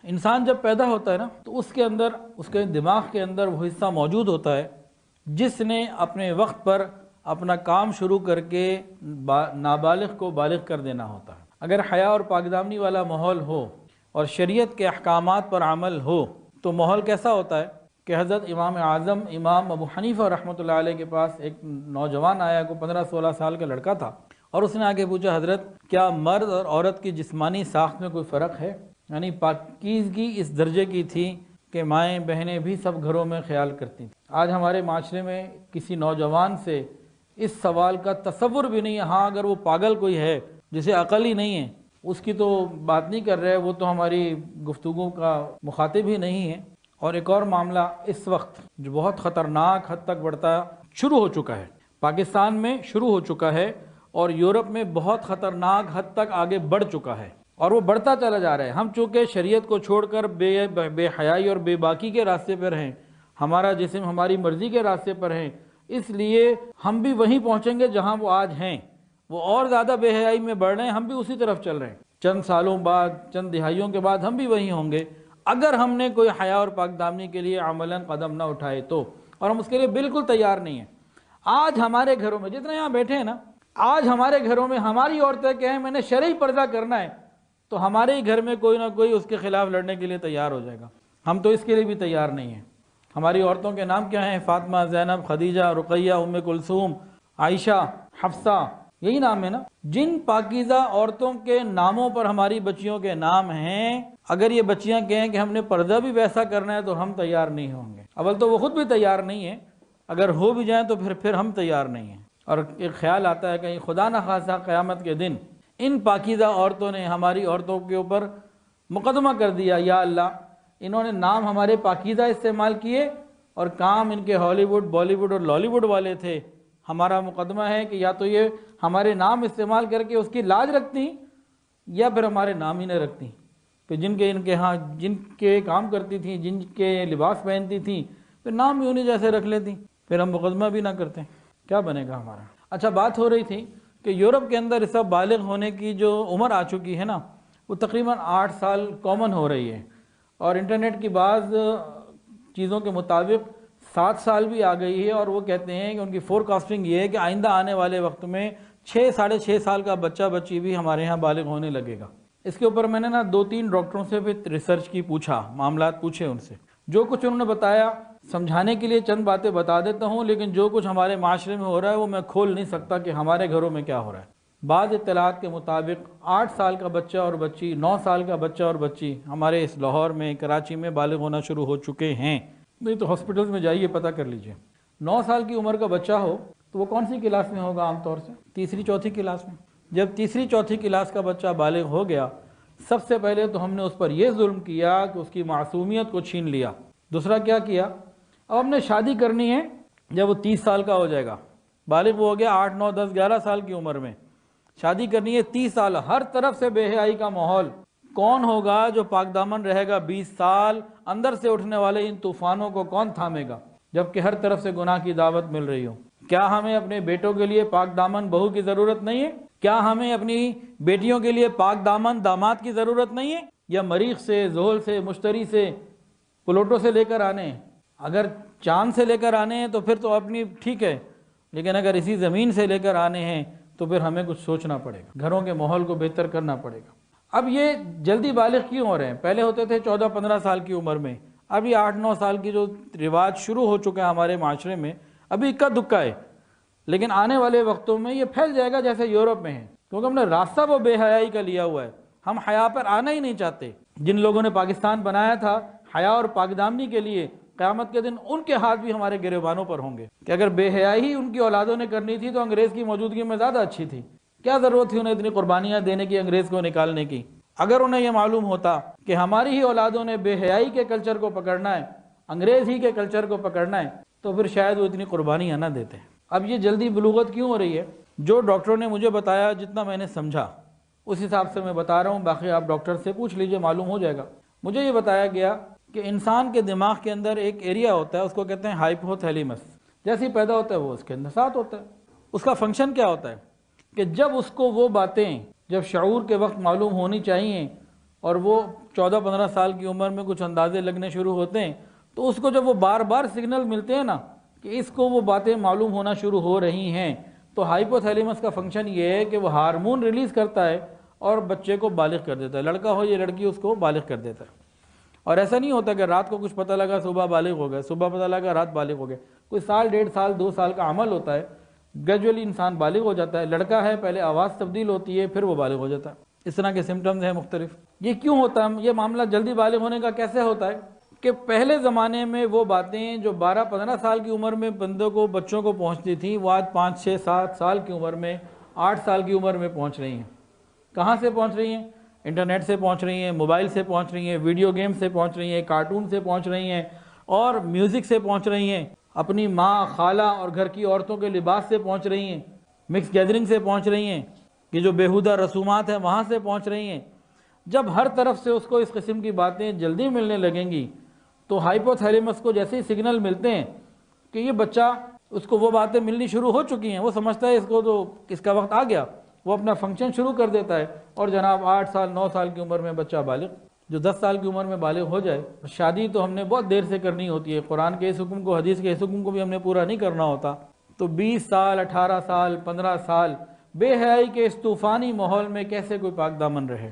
انسان جب پیدا ہوتا ہے نا تو اس کے اندر، اس کے دماغ کے اندر وہ حصہ موجود ہوتا ہے جس نے اپنے وقت پر اپنا کام شروع کر کے نابالغ کو بالغ کر دینا ہوتا ہے۔ اگر حیا اور پاکدامنی والا ماحول ہو اور شریعت کے احکامات پر عمل ہو تو ماحول کیسا ہوتا ہے کہ حضرت امام اعظم امام ابو حنیفہ رحمۃ اللہ علیہ کے پاس ایک نوجوان آیا، کو 15-16 سال کا لڑکا تھا، اور اس نے آگے پوچھا، حضرت کیا مرد اور عورت کی جسمانی ساخت میں کوئی فرق ہے؟ یعنی پاکیزگی اس درجے کی تھی کہ مائیں بہنیں بھی سب گھروں میں خیال کرتی تھیں۔ آج ہمارے معاشرے میں کسی نوجوان سے اس سوال کا تصور بھی نہیں ہے۔ ہاں اگر وہ پاگل کوئی ہے جسے عقل ہی نہیں ہے، اس کی تو بات نہیں کر رہے، وہ تو ہماری گفتگو کا مخاطب ہی نہیں ہے۔ اور ایک اور معاملہ اس وقت جو بہت خطرناک حد تک بڑھتا شروع ہو چکا ہے، پاکستان میں شروع ہو چکا ہے اور یورپ میں بہت خطرناک حد تک آگے بڑھ چکا ہے، اور وہ بڑھتا چلا جا رہا ہے۔ ہم چونکہ شریعت کو چھوڑ کر بے حیائی اور بے باکی کے راستے پر ہیں، ہمارا جسم ہماری مرضی کے راستے پر ہیں، اس لیے ہم بھی وہیں پہنچیں گے جہاں وہ آج ہیں۔ وہ اور زیادہ بے حیائی میں بڑھ رہے ہیں، ہم بھی اسی طرف چل رہے ہیں۔ چند سالوں بعد، چند دہائیوں کے بعد ہم بھی وہیں ہوں گے اگر ہم نے کوئی حیا اور پاک دامنی کے لیے عملاً قدم نہ اٹھائے تو، اور ہم اس کے لیے بالکل تیار نہیں ہیں۔ آج ہمارے گھروں میں جتنے یہاں بیٹھے ہیں نا، آج ہمارے گھروں میں ہماری عورتیں کہیں میں نے شرعی پردہ کرنا ہے تو ہمارے ہی گھر میں کوئی نہ کوئی اس کے خلاف لڑنے کے لیے تیار ہو جائے گا۔ ہم تو اس کے لیے بھی تیار نہیں ہیں۔ ہماری عورتوں کے نام کیا ہیں؟ فاطمہ، زینب، خدیجہ، رقیہ، ام کلثوم، عائشہ، حفصہ، یہی نام ہے نا۔ جن پاکیزہ عورتوں کے ناموں پر ہماری بچیوں کے نام ہیں، اگر یہ بچیاں کہیں کہ ہم نے پردہ بھی ویسا کرنا ہے تو ہم تیار نہیں ہوں گے۔ اول تو وہ خود بھی تیار نہیں ہیں، اگر ہو بھی جائیں تو پھر ہم تیار نہیں ہیں۔ اور ایک خیال آتا ہے کہ خدا نہ خواستہ قیامت کے دن ان پاکیزہ عورتوں نے ہماری عورتوں کے اوپر مقدمہ کر دیا، یا اللہ انہوں نے نام ہمارے پاکیزہ استعمال کیے اور کام ان کے ہالی ووڈ، بالی ووڈ اور لالی ووڈ والے تھے۔ ہمارا مقدمہ ہے کہ یا تو یہ ہمارے نام استعمال کر کے اس کی لاج رکھتی یا پھر ہمارے نام ہی نہ رکھتی، کہ ان کے ہاں جن کے کام کرتی تھیں، جن کے لباس پہنتی تھیں، پھر نام بھی انہیں جیسے رکھ لیتی، پھر ہم مقدمہ بھی نہ کرتے، کیا بنے گا ہمارا؟ اچھا، بات ہو رہی تھی کہ یورپ کے اندر اس وقت بالغ ہونے کی جو عمر آ چکی ہے نا، وہ تقریباً 8 سال کامن ہو رہی ہے، اور انٹرنیٹ کی بعض چیزوں کے مطابق 7 سال بھی آ گئی ہے، اور وہ کہتے ہیں کہ ان کی فور کاسٹنگ یہ ہے کہ آئندہ آنے والے وقت میں 6-6.5 سال کا بچہ بچی بھی ہمارے ہاں بالغ ہونے لگے گا۔ اس کے اوپر میں نے 2-3 ڈاکٹروں سے بھی ریسرچ کی، پوچھا، معاملات پوچھے ان سے، جو کچھ انہوں نے بتایا سمجھانے کے لیے چند باتیں بتا دیتا ہوں، لیکن جو کچھ ہمارے معاشرے میں ہو رہا ہے وہ میں کھول نہیں سکتا کہ ہمارے گھروں میں کیا ہو رہا ہے۔ بعض اطلاعات کے مطابق 8 سال کا بچہ اور بچی، 9 سال کا بچہ اور بچی ہمارے اس لاہور میں، کراچی میں بالغ ہونا شروع ہو چکے ہیں۔ نہیں تو ہاسپٹلز میں جائیے، پتہ کر لیجئے۔ 9 سال کی عمر کا بچہ ہو تو وہ کون سی کلاس میں ہوگا؟ عام طور سے 3ری-4تھی کلاس میں۔ جب 3ری-4تھی کلاس کا بچہ بالغ ہو گیا، سب سے پہلے تو ہم نے اس پر یہ ظلم کیا کہ اس کی معصومیت کو چھین لیا۔ دوسرا کیا کیا؟ اب ہم نے شادی کرنی ہے جب وہ 30 سال کا ہو جائے گا، بالغ ہو گیا 8, 9, 10, 11 سال کی عمر میں، شادی کرنی ہے 30 سال، ہر طرف سے بے حیائی کا ماحول۔ کون ہوگا جو پاک دامن رہے گا 20 سال؟ اندر سے اٹھنے والے ان طوفانوں کو کون تھامے گا جبکہ ہر طرف سے گناہ کی دعوت مل رہی ہو؟ کیا ہمیں اپنے بیٹوں کے لیے پاک دامن بہو کی ضرورت نہیں ہے؟ کیا ہمیں اپنی بیٹیوں کے لیے پاک دامن داماد کی ضرورت نہیں ہے؟ یا مریخ سے، زحل سے، مشتری سے، پلوٹو سے لے کر آنے ہیں؟ اگر چاند سے لے کر آنے ہیں تو پھر تو اپنی ٹھیک ہے، لیکن اگر اسی زمین سے لے کر آنے ہیں تو پھر ہمیں کچھ سوچنا پڑے گا، گھروں کے ماحول کو بہتر کرنا پڑے گا۔ اب یہ جلدی بالغ کیوں ہو رہے ہیں؟ پہلے ہوتے تھے 14-15 سال کی عمر میں، اب یہ 8-9 سال کی جو رواج شروع ہو چکا ہے ہمارے معاشرے میں، ابھی اکا دکا ہے، لیکن آنے والے وقتوں میں یہ پھیل جائے گا جیسے یورپ میں ہے، کیونکہ ہم نے راستہ وہ بے حیائی کا لیا ہوا ہے، ہم حیا پر آنا ہی نہیں چاہتے۔ جن لوگوں نے پاکستان بنایا تھا حیا اور پاکدامنی کے لیے، قیامت کے دن ان کے ہاتھ بھی ہمارے گریبانوں پر ہوں گے کہ اگر بے حیائی ہی ان کی اولادوں نے کرنی تھی تو انگریز کی موجودگی میں زیادہ اچھی تھی، کیا ضرورت تھی انہیں اتنی قربانیاں دینے کی، انگریز کو نکالنے کی؟ اگر انہیں یہ معلوم ہوتا کہ ہماری ہی اولادوں نے بے حیائی کے کلچر کو پکڑنا ہے، انگریز ہی کے کلچر کو پکڑنا ہے، تو پھر شاید وہ اتنی قربانیاں نہ دیتے۔ اب یہ جلدی بلوغت کیوں ہو رہی ہے؟ جو ڈاکٹروں نے مجھے بتایا، جتنا میں نے سمجھا اس حساب سے میں بتا رہا ہوں، باقی آپ ڈاکٹر سے پوچھ لیجئے، معلوم ہو جائے گا۔ مجھے یہ بتایا گیا کہ انسان کے دماغ کے اندر ایک ایریا ہوتا ہے، اس کو کہتے ہیں ہائپوتھیلیمس، جیسے ہی پیدا ہوتا ہے وہ اس کے اندر ساتھ ہوتا ہے۔ اس کا فنکشن کیا ہوتا ہے کہ جب اس کو وہ باتیں جب شعور کے وقت معلوم ہونی چاہیے اور وہ 14-15 سال کی عمر میں کچھ اندازے لگنے شروع ہوتے ہیں، تو اس کو جب وہ بار بار سگنل ملتے ہیں نا کہ اس کو وہ باتیں معلوم ہونا شروع ہو رہی ہیں، تو ہائپوتھیلیمس کا فنکشن یہ ہے کہ وہ ہارمون ریلیز کرتا ہے اور بچے کو بالغ کر دیتا ہے، لڑکا ہو یا لڑکی اس کو بالغ کر دیتا ہے۔ اور ایسا نہیں ہوتا کہ رات کو کچھ پتہ لگا صبح بالغ ہو گئے، صبح پتہ لگا رات بالغ ہو گئے، کوئی سال 1.5 سال 2 سال کا عمل ہوتا ہے، گریجولی انسان بالغ ہو جاتا ہے۔ لڑکا ہے پہلے آواز تبدیل ہوتی ہے، پھر وہ بالغ ہو جاتا ہے۔ اس طرح کے سمٹمز ہیں مختلف۔ یہ کیوں ہوتا ہے؟ یہ معاملہ جلدی بالغ ہونے کا کیسے ہوتا ہے کہ پہلے زمانے میں وہ باتیں جو 12-15 سال کی عمر میں بندوں کو بچوں کو پہنچتی تھیں، وہ آج 5-6-7 سال کی عمر میں 8 سال کی عمر میں پہنچ رہی ہیں۔ کہاں سے پہنچ رہی ہیں؟ انٹرنیٹ سے پہنچ رہی ہیں، موبائل سے پہنچ رہی ہیں، ویڈیو گیم سے پہنچ رہی ہیں، کارٹون سے پہنچ رہی ہیں، اور میوزک سے پہنچ رہی ہیں، اپنی ماں خالہ اور گھر کی عورتوں کے لباس سے پہنچ رہی ہیں، مکس گیدرنگ سے پہنچ رہی ہیں، کہ جو بیہودہ رسومات ہیں وہاں سے پہنچ رہی ہیں۔ جب ہر طرف سے اس کو اس قسم کی باتیں جلدی ملنے لگیں گی تو ہائپوتھیلیمس کو جیسے ہی سگنل ملتے ہیں کہ یہ بچہ، اس کو وہ باتیں ملنی شروع ہو چکی ہیں، وہ سمجھتا ہے اس کو تو اس کا وقت آ گیا، وہ اپنا فنکشن شروع کر دیتا ہے، اور جناب 8 سال 9 سال کی عمر میں بچہ بالغ، جو 10 سال کی عمر میں بالغ ہو جائے۔ شادی تو ہم نے بہت دیر سے کرنی ہوتی ہے، قرآن کے اس حکم کو، حدیث کے اس حکم کو بھی ہم نے پورا نہیں کرنا ہوتا، تو 20 سال 18 سال 15 سال بے حیائی کے اس طوفانی ماحول میں کیسے کوئی پاک دامن رہے؟